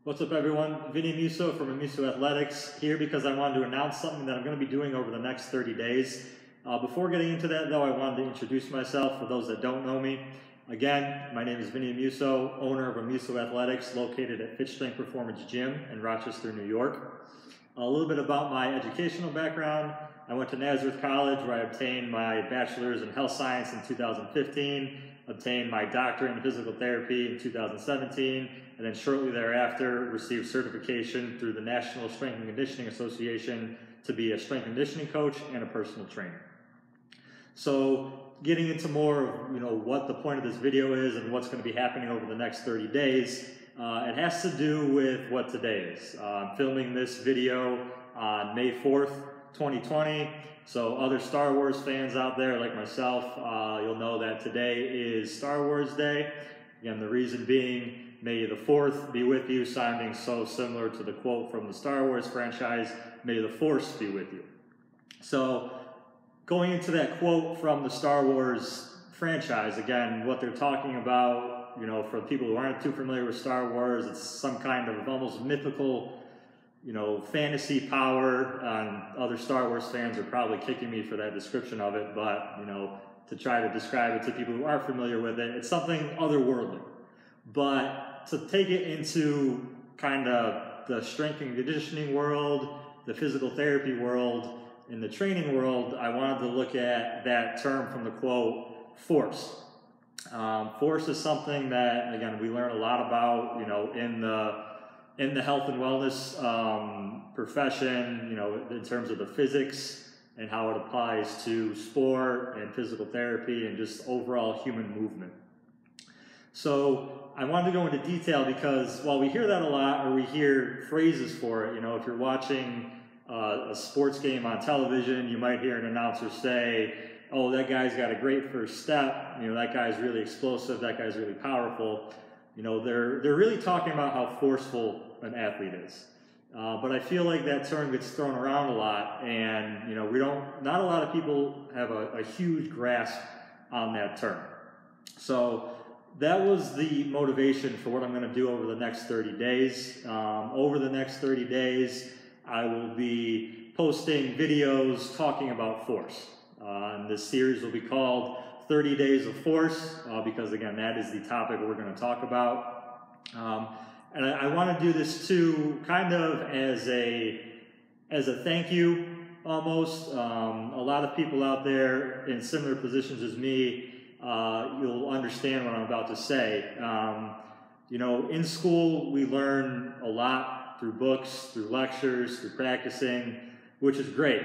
What's up, everyone? Vinny Musso from Musso Athletics here because I wanted to announce something that I'm going to be doing over the next 30 days. Before getting into that, though, I wanted to introduce myself for those that don't know me. Again, my name is Vinny Musso, owner of Musso Athletics, located at Fit Strength Performance Gym in Rochester, New York. A little bit about my educational background. I went to Nazareth College, where I obtained my bachelor's in health science in 2015, obtained my doctorate in physical therapy in 2017, and then shortly thereafter received certification through the National Strength and Conditioning Association to be a strength and conditioning coach and a personal trainer. So getting into more of what the point of this video is and what's going to be happening over the next 30 days, it has to do with what today is. I'm filming this video on May 4th, 2020. So other Star Wars fans out there like myself, you'll know that today is Star Wars Day. Again, the reason being, May the 4th be with you, sounding so similar to the quote from the Star Wars franchise, May the Force be with you. So going into that quote from the Star Wars franchise, again, what they're talking about, for people who aren't too familiar with Star Wars, it's some kind of almost mythical, fantasy power. Other Star Wars fans are probably kicking me for that description of it, but, to try to describe it to people who aren't familiar with it, it's something otherworldly. But to take it into kind of the strength and conditioning world, the physical therapy world, in the training world, I wanted to look at that term from the quote, force. Force is something that, again, we learn a lot about, in the health and wellness profession, in terms of the physics and how it applies to sport and physical therapy and just overall human movement. So I wanted to go into detail because while we hear that a lot, or we hear phrases for it, if you're watching a sports game on television, you might hear an announcer say, oh, that guy's got a great first step, that guy's really explosive, that guy's really powerful. They're really talking about how forceful an athlete is. But I feel like that term gets thrown around a lot, and not a lot of people have a huge grasp on that term. So that was the motivation for what I'm going to do over the next 30 days. Over the next 30 days, I will be posting videos talking about force. And this series will be called 30 Days of Force, because again, that is the topic we're going to talk about. And I want to do this too, kind of as a thank you, almost. A lot of people out there in similar positions as me, you'll understand what I'm about to say. In school, we learn a lot through books, through lectures, through practicing, which is great.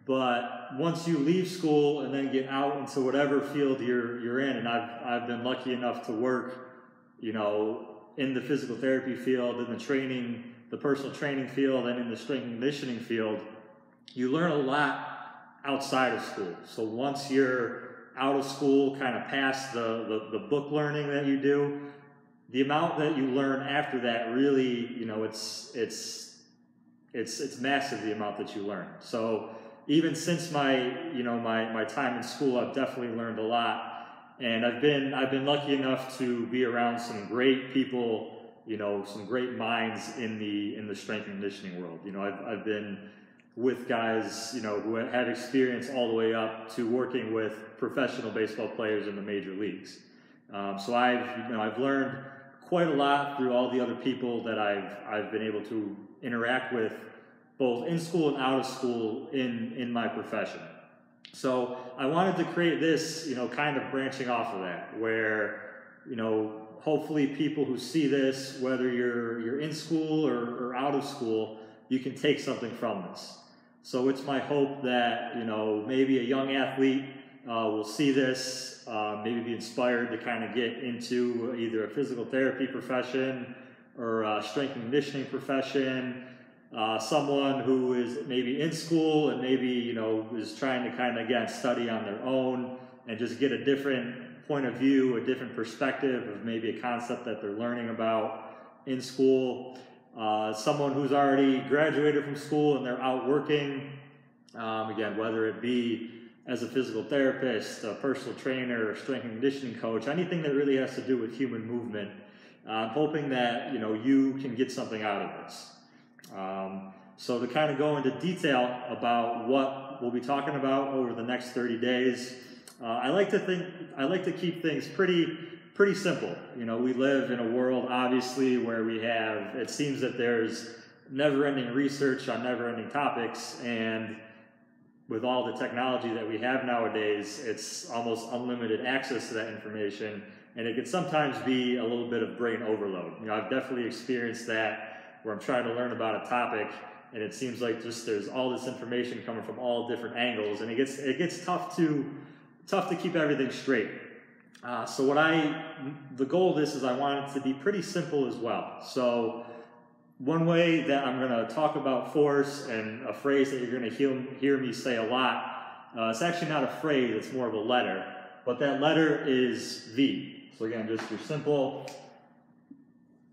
But once you leave school and then get out into whatever field you're in, and I've been lucky enough to work, in the physical therapy field, in the personal training field, and in the strength and conditioning field, you learn a lot outside of school. So once you're out of school, kind of past the book learning that you do, the amount that you learn after that really, it's massive, the amount that you learn. So even since my time in school, I've definitely learned a lot. And I've been lucky enough to be around some great people, some great minds in the strength and conditioning world. I've been with guys, who have experience all the way up to working with professional baseball players in the major leagues. So I've learned quite a lot through all the other people that I've been able to interact with, both in school and out of school in my profession. So I wanted to create this, kind of branching off of that, where, hopefully people who see this, whether you're in school or out of school, you can take something from this. So it's my hope that, maybe a young athlete will see this, maybe be inspired to kind of get into either a physical therapy profession or a strength and conditioning profession. Someone who is maybe in school and maybe, is trying to kind of, again, study on their own and just get a different point of view, a different perspective of maybe a concept that they're learning about in school. Someone who's already graduated from school and they're out working, again, whether it be as a physical therapist, a personal trainer, a strength and conditioning coach, anything that really has to do with human movement. I'm hoping that you can get something out of this. So to kind of go into detail about what we'll be talking about over the next 30 days, I like to keep things pretty simple. We live in a world, obviously, where it seems that there's never-ending research on never-ending topics, and with all the technology that we have nowadays, it's almost unlimited access to that information, and it can sometimes be a little bit of brain overload. I've definitely experienced that, where I'm trying to learn about a topic, and it seems like there's all this information coming from all different angles, and it gets tough to keep everything straight. So the goal of this is I want it to be pretty simple as well. So one way that I'm going to talk about force, and a phrase that you're going to hear me say a lot, it's actually not a phrase, it's more of a letter, but that letter is V. So again, just your simple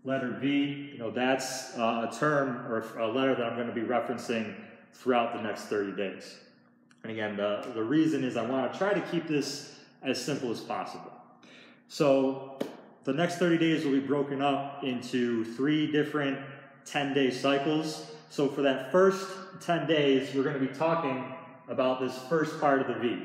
letter V, that's a term or a letter that I'm going to be referencing throughout the next 30 days. And again, the reason is I want to try to keep this as simple as possible. So the next 30 days will be broken up into 3 different 10-day cycles. So for that first 10 days, we're going to be talking about this first part of the V.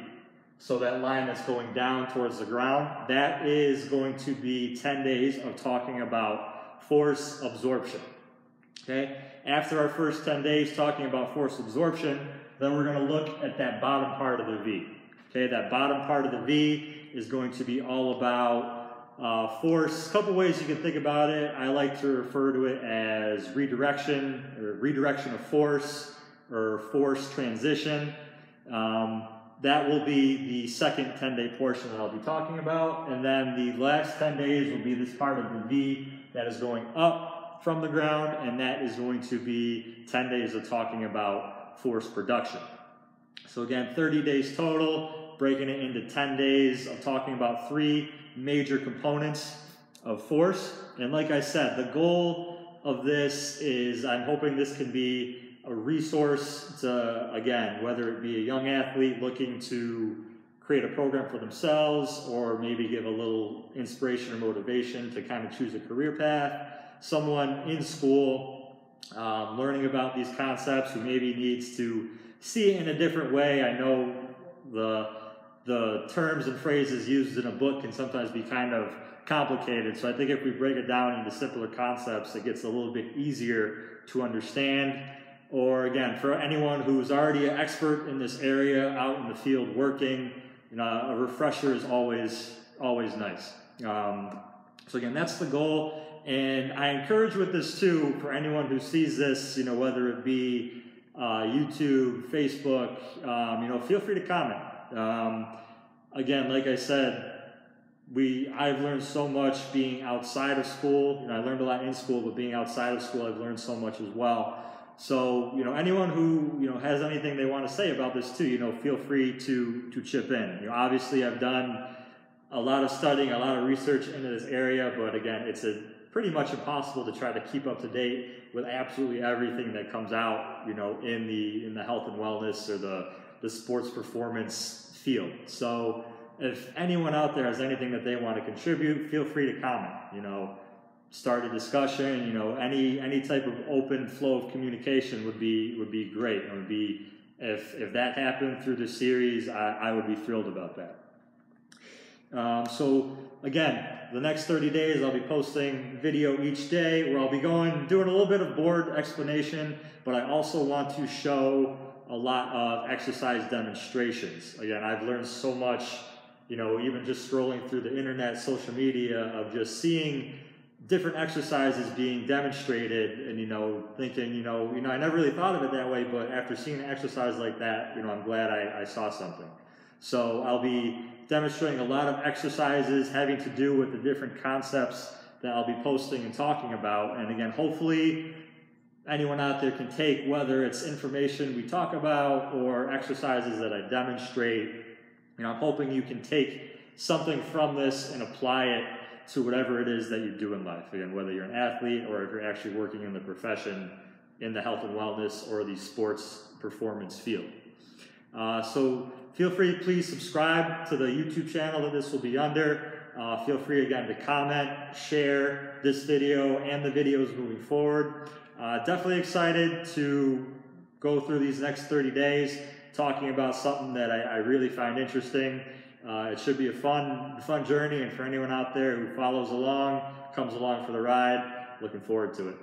So that line that's going down towards the ground, that is going to be 10 days of talking about force absorption. Okay? After our first 10 days talking about force absorption, then we're going to look at that bottom part of the V. Okay, that bottom part of the V is going to be all about force. A couple ways you can think about it. I like to refer to it as redirection, or redirection of force, or force transition. That will be the second 10-day portion that I'll be talking about. And then the last 10 days will be this part of the V that is going up from the ground, and that is going to be 10 days of talking about force production. So again, 30 days total, breaking it into 10 days of talking about 3 major components of force. And like I said, the goal of this is I'm hoping this can be a resource to, again, whether it be a young athlete looking to create a program for themselves, or maybe give a little inspiration or motivation to kind of choose a career path, someone in school learning about these concepts who maybe needs to see it in a different way. I know the terms and phrases used in a book can sometimes be kind of complicated, so I think if we break it down into simpler concepts, it gets a little bit easier to understand. Or again, for anyone who's already an expert in this area, out in the field working, a refresher is always nice. So again, that's the goal. And I encourage with this too, for anyone who sees this, whether it be YouTube, Facebook, feel free to comment. Again, like I said, I've learned so much being outside of school. I learned a lot in school, but being outside of school, I've learned so much as well. So, anyone who, has anything they want to say about this too, feel free to chip in. Obviously I've done a lot of studying, a lot of research into this area, but again, it's pretty much impossible to try to keep up to date with absolutely everything that comes out, in the health and wellness or the sports performance field. So if anyone out there has anything that they want to contribute, feel free to comment, start a discussion, any type of open flow of communication would be great. It would be, if that happened through the series, I would be thrilled about that. So again, the next 30 days I'll be posting video each day where I'll be doing a little bit of board explanation, but I also want to show a lot of exercise demonstrations. Again, I've learned so much, even just scrolling through the internet, social media, of just seeing different exercises being demonstrated and, thinking, I never really thought of it that way, but after seeing an exercise like that, I'm glad I saw something. So I'll be demonstrating a lot of exercises having to do with the different concepts that I'll be posting and talking about. And again, hopefully anyone out there can take, whether it's information we talk about or exercises that I demonstrate, I'm hoping you can take something from this and apply it to whatever it is that you do in life. Again, whether you're an athlete or if you're actually working in the profession, in the health and wellness or the sports performance field. So feel free, please subscribe to the YouTube channel that this will be under. Feel free again to comment, share this video and the videos moving forward. Definitely excited to go through these next 30 days talking about something that I really find interesting. It should be a fun journey, and for anyone out there who follows along, comes along for the ride, looking forward to it.